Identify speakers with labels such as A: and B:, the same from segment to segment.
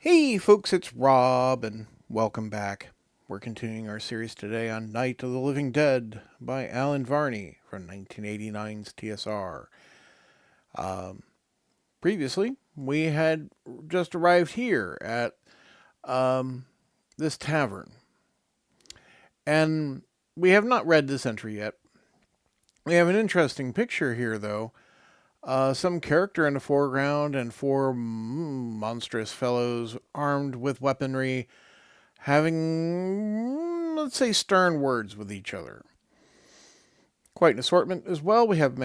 A: Hey folks, it's Rob, and welcome back. We're continuing our series today on Night of the Living Dead by Alan Varney from 1989's TSR. Um, Previously, we had just arrived here at um, this tavern, and we have not read this entry yet. We have an interesting picture here, though. Some character in the foreground and four monstrous fellows armed with weaponry having, let's say, stern words with each other. Quite an assortment as well. We have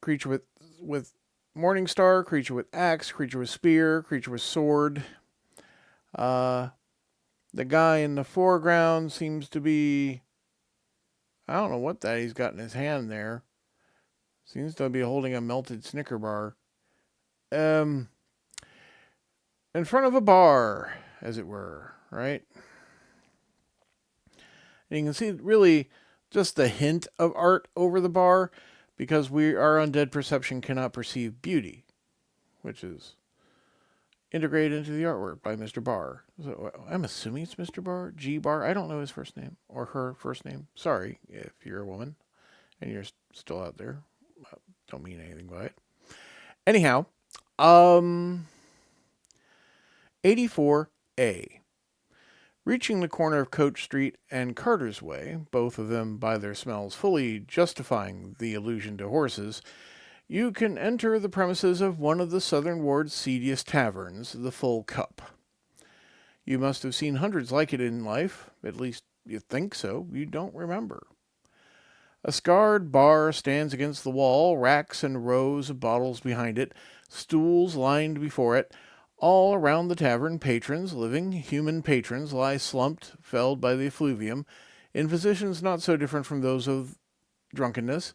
A: creature with morning star, creature with axe, creature with spear, creature with sword. Uh, the guy in the foreground seems to be, I don't know what that he's got in his hand there. Seems to be holding a melted Snicker bar. Um, in front of a bar, as it were, right? And you can see really just the hint of art over the bar because our undead perception cannot perceive beauty, which is integrated into the artwork by Mr. Barr. So I'm assuming it's Mr. Barr, G. Barr. I don't know his first name or her first name. Sorry if you're a woman and you're still out there. Don't mean anything by it. Anyhow, um, 84A. Reaching the corner of Coach Street and Carter's Way, both of them by their smells fully justifying the allusion to horses, you can enter the premises of one of the Southern Ward's seediest taverns, the Full Cup. You must have seen hundreds like it in life, at least you think so, you don't remember. A scarred bar stands against the wall, racks and rows of bottles behind it, stools lined before it. All around the tavern, patrons, living, human patrons, lie slumped, felled by the effluvium, in positions not so different from those of drunkenness.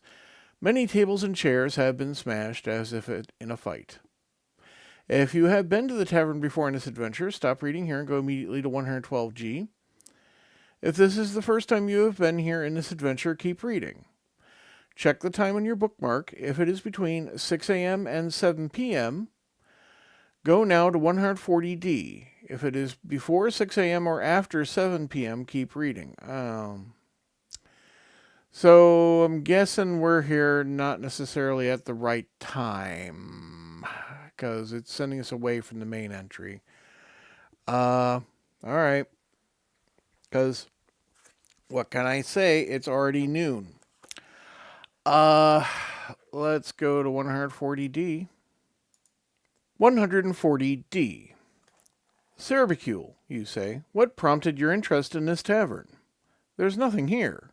A: Many tables and chairs have been smashed as if in a fight. If you have been to the tavern before in this adventure, stop reading here and go immediately to 112G. If this is the first time you have been here in this adventure, keep reading. Check the time on your bookmark. If it is between 6 a.m. and 7 p.m., go now to 140D. If it is before 6 a.m. or after 7 p.m., keep reading. So I'm guessing we're here not necessarily at the right time because it's sending us away from the main entry. All right. Because what can I say? It's already noon. Uh, let's go to 140D. 140D. Cerbicule, you say. What prompted your interest in this tavern? There's nothing here.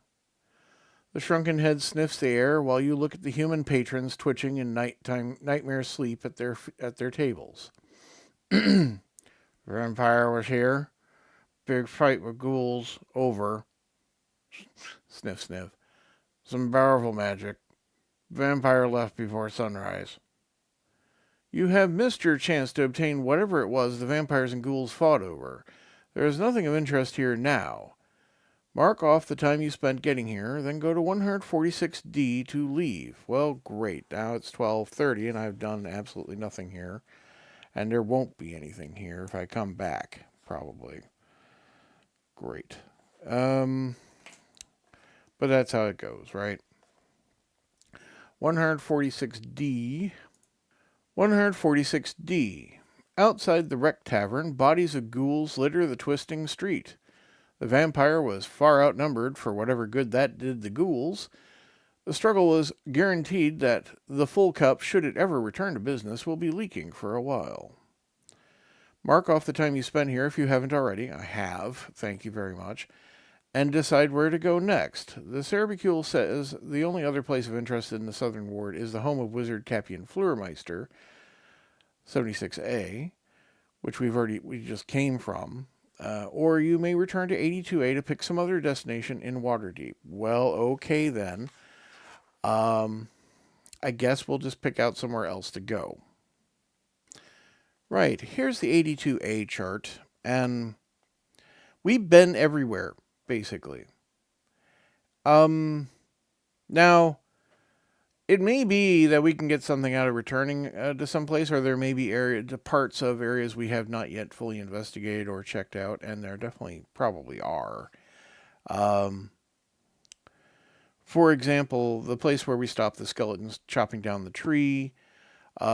A: The shrunken head sniffs the air while you look at the human patrons twitching in nightmare sleep at their tables. Vampire was here. Big fight with ghouls. Over. Sniff, sniff. Some powerful magic. Vampire left before sunrise. You have missed your chance to obtain whatever it was the vampires and ghouls fought over. There is nothing of interest here now. Mark off the time you spent getting here, then go to 146D to leave. Well, great. Now it's 12:30 and I've done absolutely nothing here. And there won't be anything here if I come back, probably. Great. But that's how it goes, right? 146D. 146D. Outside the Wreck Tavern, bodies of ghouls litter the twisting street. The vampire was far outnumbered for whatever good that did the ghouls. The struggle was guaranteed that the Full Cup, should it ever return to business, will be leaking for a while. Mark off the time you spent here if you haven't already. I have, thank you very much. And decide where to go next. The Cerbicule says the only other place of interest in the Southern Ward is the home of Wizard Capian Fleurmeister, 76A, which we just came from. Or you may return to 82A to pick some other destination in Waterdeep. Well, okay then. I guess we'll just pick out somewhere else to go. Right, here's the 82A chart, and we've been everywhere, basically. Now, It may be that we can get something out of returning to someplace, or there may be parts of areas we have not yet fully investigated or checked out, and there definitely probably are. Um, for example, the place where we stopped the skeletons chopping down the tree,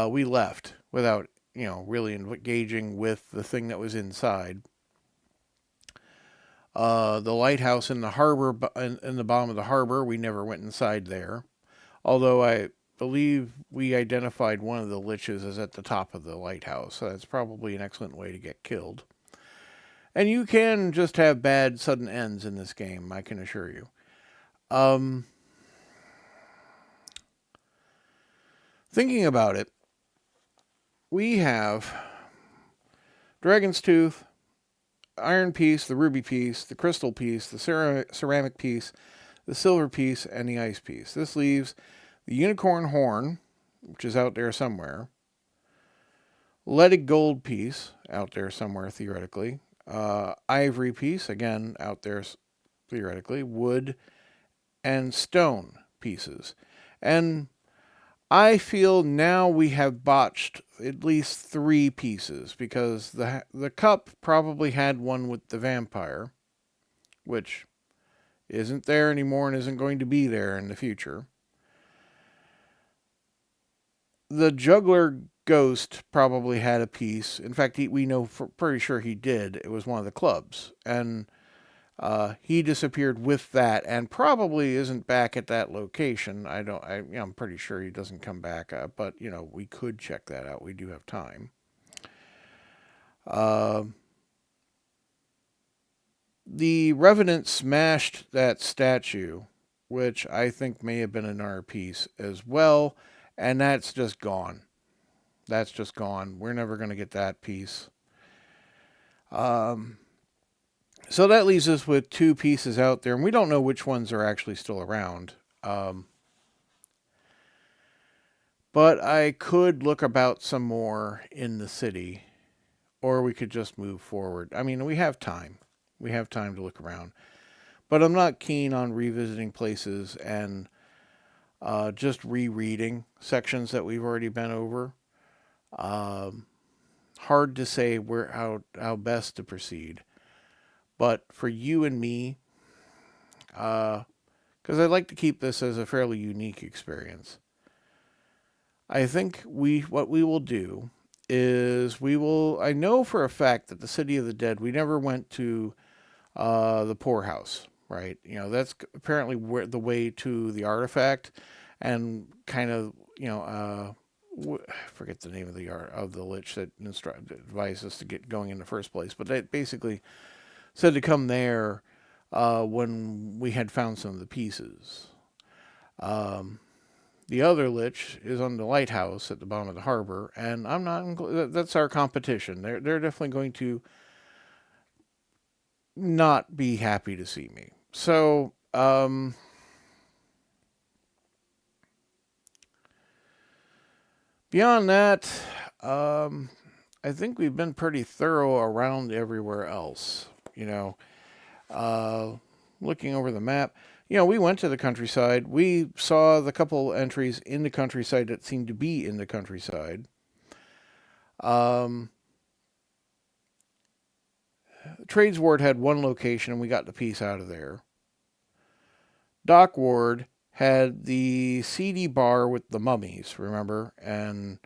A: we left without, really engaging with the thing that was inside. The lighthouse in the harbor, in the bottom of the harbor, we never went inside there. Although I believe we identified one of the liches as at the top of the lighthouse, so that's probably an excellent way to get killed. And you can just have bad sudden ends in this game, I can assure you. Um, Thinking about it, we have Dragon's Tooth, Iron Piece, the Ruby Piece, the Crystal Piece, the Ceramic Piece, the Silver Piece, and the Ice Piece. This leaves the Unicorn Horn, which is out there somewhere, Leaded Gold Piece, out there somewhere theoretically, Ivory Piece, again out there theoretically, Wood, and Stone pieces. And I feel now we have botched at least 3 pieces because the cup probably had one with the vampire, which isn't there anymore and isn't going to be there in the future. The juggler ghost probably had a piece. In fact, we know pretty sure he did. It was one of the clubs, and he disappeared with that, and probably isn't back at that location. I'm pretty sure he doesn't come back. But we could check that out. We do have time. Uh, the Revenant smashed that statue, which I think may have been another piece as well, and that's just gone. That's just gone. We're never going to get that piece. Um, so that leaves us with 2 pieces out there, and we don't know which ones are actually still around. But I could look about some more in the city, or we could just move forward. I mean, we have time. We have time to look around. But I'm not keen on revisiting places and just rereading sections that we've already been over. Um, Hard to say how best to proceed. But for you and me, because I'd like to keep this as a fairly unique experience, I think what we will do is I know for a fact that the City of the Dead, we never went to the poorhouse, right? That's apparently the way to the artifact, and kind of, I forget the name of the art of the lich that advised us to get going in the first place, but they basically said to come there when we had found some of the pieces. Um, the other lich is on the lighthouse at the bottom of the harbor, and I'm not. That's our competition. They're definitely going to not be happy to see me. So, beyond that, I think we've been pretty thorough around everywhere else. Uh, Looking over the map, we went to the countryside. We saw the couple entries in the countryside that seemed to be in the countryside. Um, Trades Ward had one location, and we got the piece out of there. Dock Ward had the seedy bar with the mummies, remember? And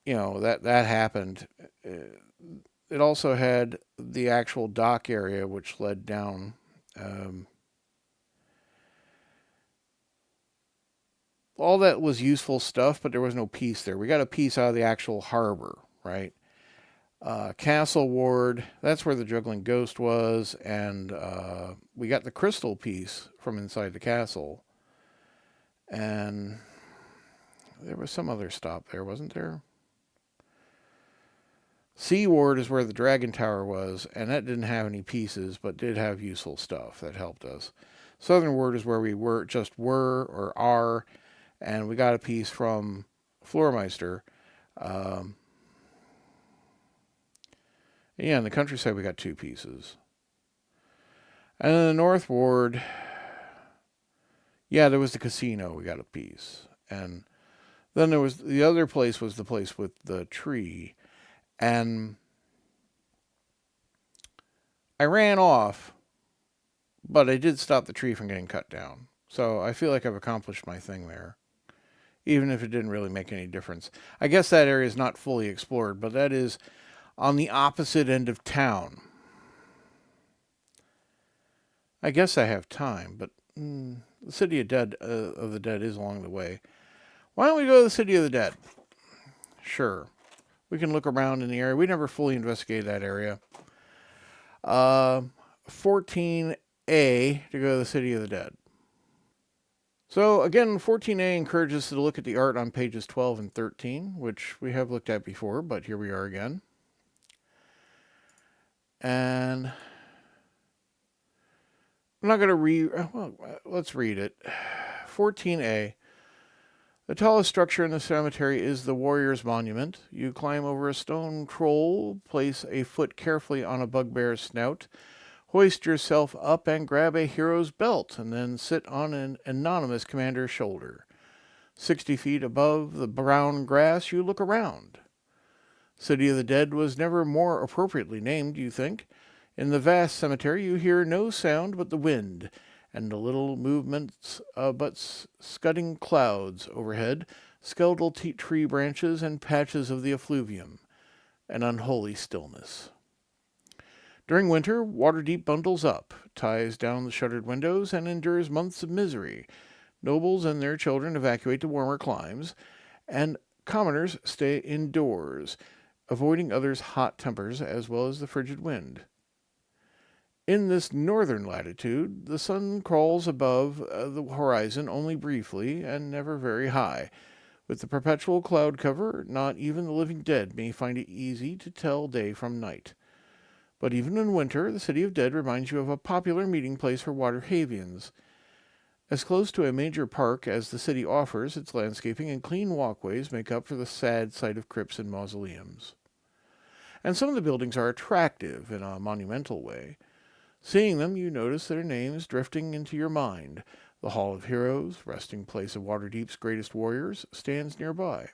A: that happened. It also had the actual dock area, which led down. All that was useful stuff, but there was no piece there. We got a piece out of the actual harbor, right? Castle Ward, that's where the juggling ghost was, and we got the crystal piece from inside the castle. And there was some other stop there, wasn't there? Sea Ward is where the Dragon Tower was, and that didn't have any pieces, but did have useful stuff that helped us. Southern Ward is where we were or are, and we got a piece from Floormeister. Um, yeah, in the countryside we got 2 pieces. And in the North Ward, yeah, there was the casino. We got a piece. And then there was the other place was the place with the tree. And I ran off, but I did stop the tree from getting cut down. So I feel like I've accomplished my thing there, even if it didn't really make any difference. I guess that area is not fully explored, but that is on the opposite end of town. I guess I have time, but the City of the Dead is along the way. Why don't we go to the City of the Dead? Sure. We can look around in the area. We never fully investigated that area. 14A to go to the City of the Dead. So again, 14A encourages us to look at the art on pages 12 and 13, which we have looked at before, but here we are again. And I'm not going to read, well, let's read it. 14A. The tallest structure in the cemetery is the Warrior's Monument. You climb over a stone troll, place a foot carefully on a bugbear's snout, hoist yourself up and grab a hero's belt, and then sit on an anonymous commander's shoulder. 60 feet above the brown grass, you look around. City of the Dead was never more appropriately named, you think. In the vast cemetery, you hear no sound but the wind, and the little movements but scudding clouds overhead, skeletal tree branches, and patches of the effluvium. An unholy stillness. During winter, Waterdeep bundles up, ties down the shuttered windows, and endures months of misery. Nobles and their children evacuate to warmer climes, and commoners stay indoors, avoiding others' hot tempers as well as the frigid wind. In this northern latitude, the sun crawls above the horizon only briefly and never very high. With the perpetual cloud cover, not even the living dead may find it easy to tell day from night. But even in winter, the City of Dead reminds you of a popular meeting place for Waterhavians. As close to a major park as the city offers, its landscaping and clean walkways make up for the sad sight of crypts and mausoleums. And some of the buildings are attractive in a monumental way. Seeing them, you notice their names drifting into your mind. The Hall of Heroes, resting place of Waterdeep's greatest warriors, stands nearby.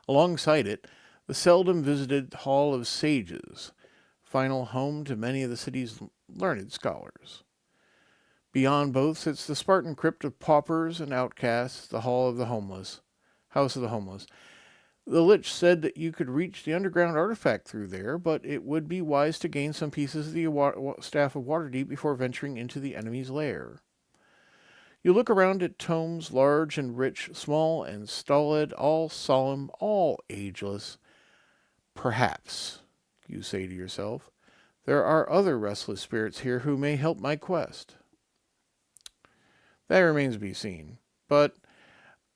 A: Alongside it, the seldom visited Hall of Sages, final home to many of the city's learned scholars. Beyond both sits the Spartan crypt of paupers and outcasts, the House of the Homeless. The Lich said that you could reach the underground artifact through there, but it would be wise to gain some pieces of the staff of Waterdeep before venturing into the enemy's lair. You look around at tomes large and rich, small and stolid, all solemn, all ageless. Perhaps, you say to yourself, there are other restless spirits here who may help my quest. That remains to be seen. But,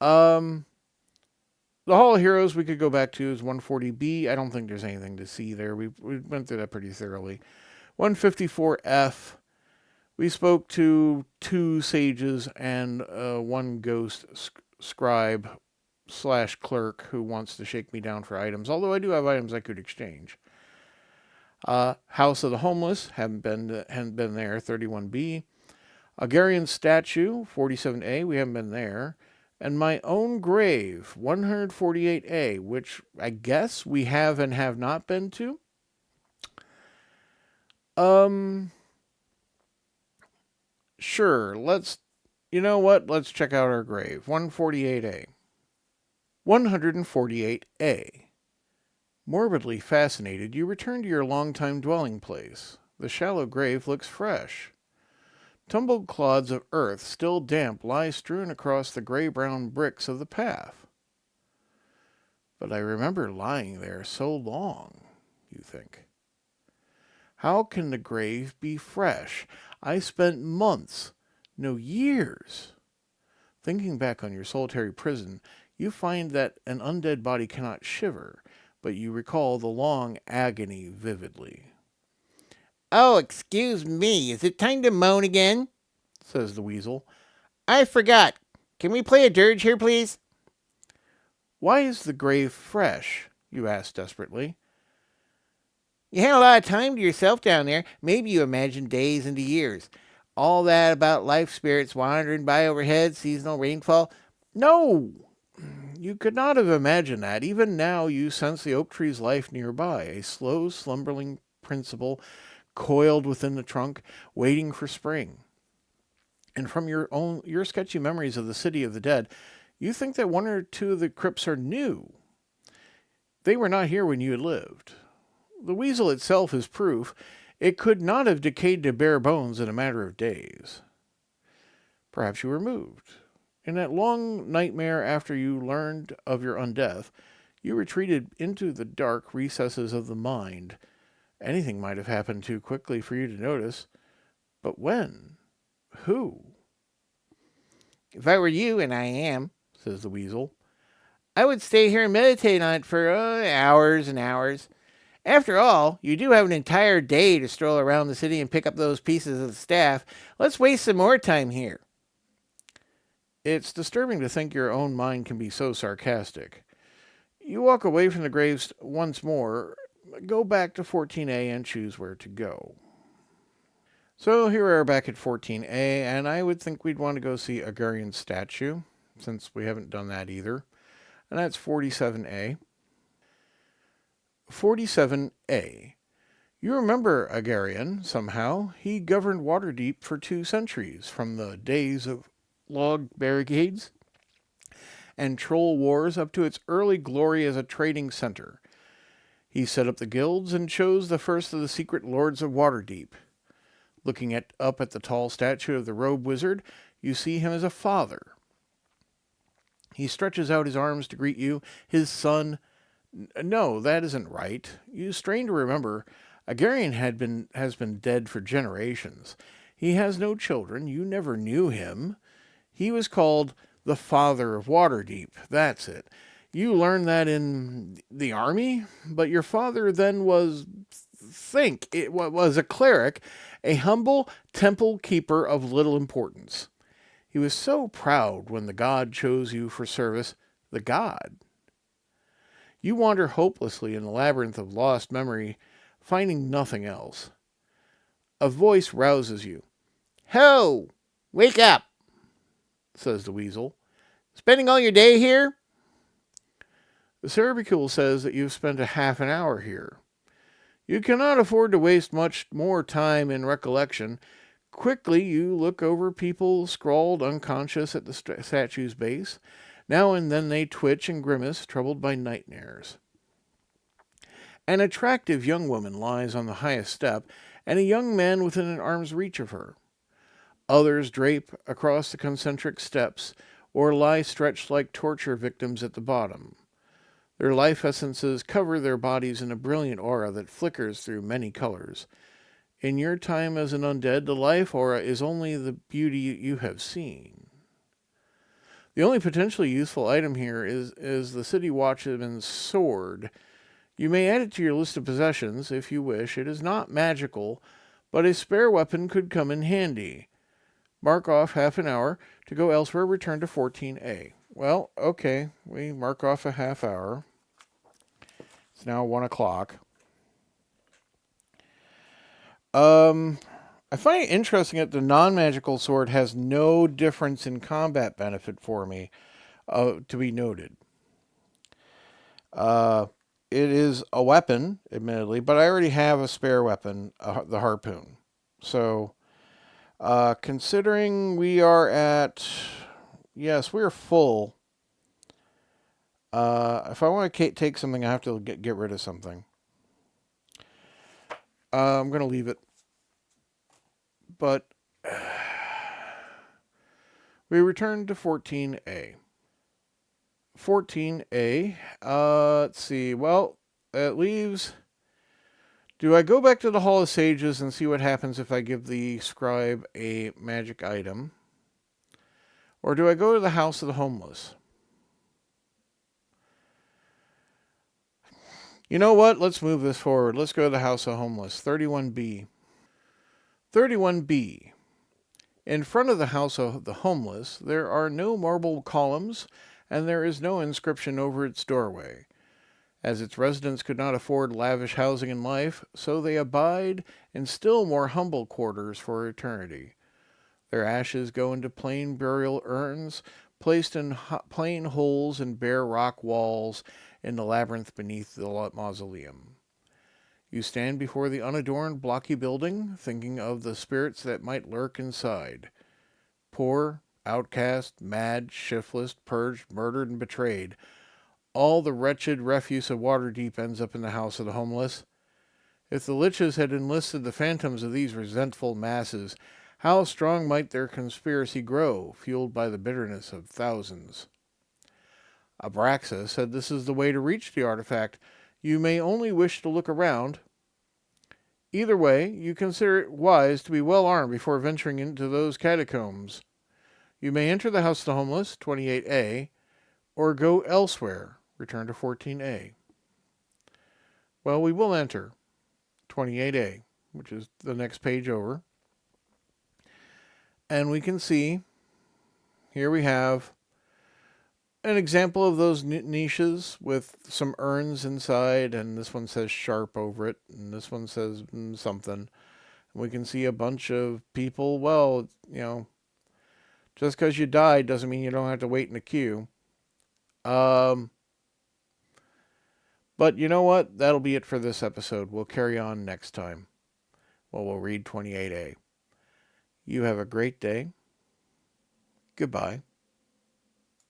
A: the Hall of Heroes we could go back to is 140B. I don't think there's anything to see there. We went through that pretty thoroughly. 154F, we spoke to 2 sages and 1 ghost scribe / clerk who wants to shake me down for items, although I do have items I could exchange. House of the Homeless, hadn't been there, 31B. Agarian Statue, 47A, we haven't been there. And my own grave, 148A, which I guess we have and have not been to. Sure, you know what? Let's check out our grave, 148A. 148A. Morbidly fascinated, you return to your longtime dwelling place. The shallow grave looks fresh. Tumbled clods of earth, still damp, lie strewn across the gray-brown bricks of the path. But I remember lying there so long, you think. How can the grave be fresh? I spent months, no years. Thinking back on your solitary prison, you find that an undead body cannot shiver, but you recall the long agony vividly.
B: "Oh, excuse me, is it time to moan again?" says the weasel. "I forgot. Can we play a dirge here, please?"
A: Why is the grave fresh? You ask desperately.
B: You had a lot of time to yourself down there. Maybe you imagined days into years. All that about life spirits wandering by overhead, seasonal rainfall.
A: No! You could not have imagined that. Even now, you sense the oak tree's life nearby, a slow, slumbering principle coiled within the trunk, waiting for spring. And from your sketchy memories of the city of the dead, you think that one or two of the crypts are new. They were not here when you had lived. The weasel itself is proof it could not have decayed to bare bones in a matter of days. Perhaps you were moved. In that long nightmare after you learned of your undeath, you retreated into the dark recesses of the mind. Anything might have happened too quickly for you to notice. But when? Who?
B: If I were you, and I am, says the weasel, I would stay here and meditate on it for hours and hours. After all, you do have an entire day to stroll around the city and pick up those pieces of the staff. Let's waste some more time here.
A: It's disturbing to think your own mind can be so sarcastic. You walk away from the graves once more, go back to 14A and choose where to go. So here we are back at 14A, and I would think we'd want to go see Agarian's statue, since we haven't done that either. And that's 47A. 47A. You remember Agarian, somehow. He governed Waterdeep for 2 centuries, from the days of log barricades and troll wars up to its early glory as a trading center. He set up the guilds and chose the first of the secret lords of Waterdeep. Looking up at the tall statue of the robe wizard, you see him as a father. He stretches out his arms to greet you, his son. No, that isn't right. You strain to remember, Agarian has been dead for generations. He has no children. You never knew him. He was called the Father of Waterdeep. That's it. You learned that in the army, but your father then was a cleric, a humble temple keeper of little importance. He was so proud when the god chose you for service. The god. You wander hopelessly in the labyrinth of lost memory, finding nothing else. A voice rouses you.
B: Ho! Wake up, says the weasel. Spending all your day here?
A: The Cerebicule says that you've spent a half an hour here. You cannot afford to waste much more time in recollection. Quickly, you look over people scrawled unconscious at the statue's base. Now and then they twitch and grimace, troubled by nightmares. An attractive young woman lies on the highest step, and a young man within an arm's reach of her. Others drape across the concentric steps, or lie stretched like torture victims at the bottom. Their life essences cover their bodies in a brilliant aura that flickers through many colors. In your time as an undead, the life aura is only the beauty you have seen. The only potentially useful item here is the City Watchman's sword. You may add it to your list of possessions if you wish. It is not magical, but a spare weapon could come in handy. Mark off half an hour. To go elsewhere, return to 14A. Well, okay, we mark off a half hour. It's now 1 o'clock. I find it interesting that the non-magical sword has no difference in combat benefit for me, to be noted. It is a weapon, admittedly, but I already have a spare weapon, the harpoon. So, considering we are at... Yes, we're full. If I want to take something, I have to get rid of something. I'm going to leave it. But we return to 14A. 14A. Let's see. Well, it leaves... Do I go back to the Hall of Sages and see what happens if I give the scribe a magic item? Or do I go to the House of the Homeless? You know what? Let's move this forward. Let's go to the House of Homeless. 31B. 31B. In front of the House of the Homeless, there are no marble columns, and there is no inscription over its doorway. As its residents could not afford lavish housing and life, so they abide in still more humble quarters for eternity. Their ashes go into plain burial urns, placed in plain holes and bare rock walls in the labyrinth beneath the mausoleum. You stand before the unadorned, blocky building, thinking of the spirits that might lurk inside. Poor, outcast, mad, shiftless, purged, murdered, and betrayed. All the wretched refuse of Waterdeep ends up in the house of the homeless. If the Liches had enlisted the phantoms of these resentful masses, how strong might their conspiracy grow, fueled by the bitterness of thousands? Abraxa said this is the way to reach the artifact. You may only wish to look around. Either way, you consider it wise to be well armed before venturing into those catacombs. You may enter the House of the Homeless, 28A, or go elsewhere, return to 14A. Well, we will enter 28A, which is the next page over. And we can see, here we have an example of those niches with some urns inside, and this one says sharp over it, and this one says something. We can see a bunch of people. Well, just because you died doesn't mean you don't have to wait in the queue. But you know what? That'll be it for this episode. We'll carry on next time. Well, we'll read 28A. You have a great day. Goodbye.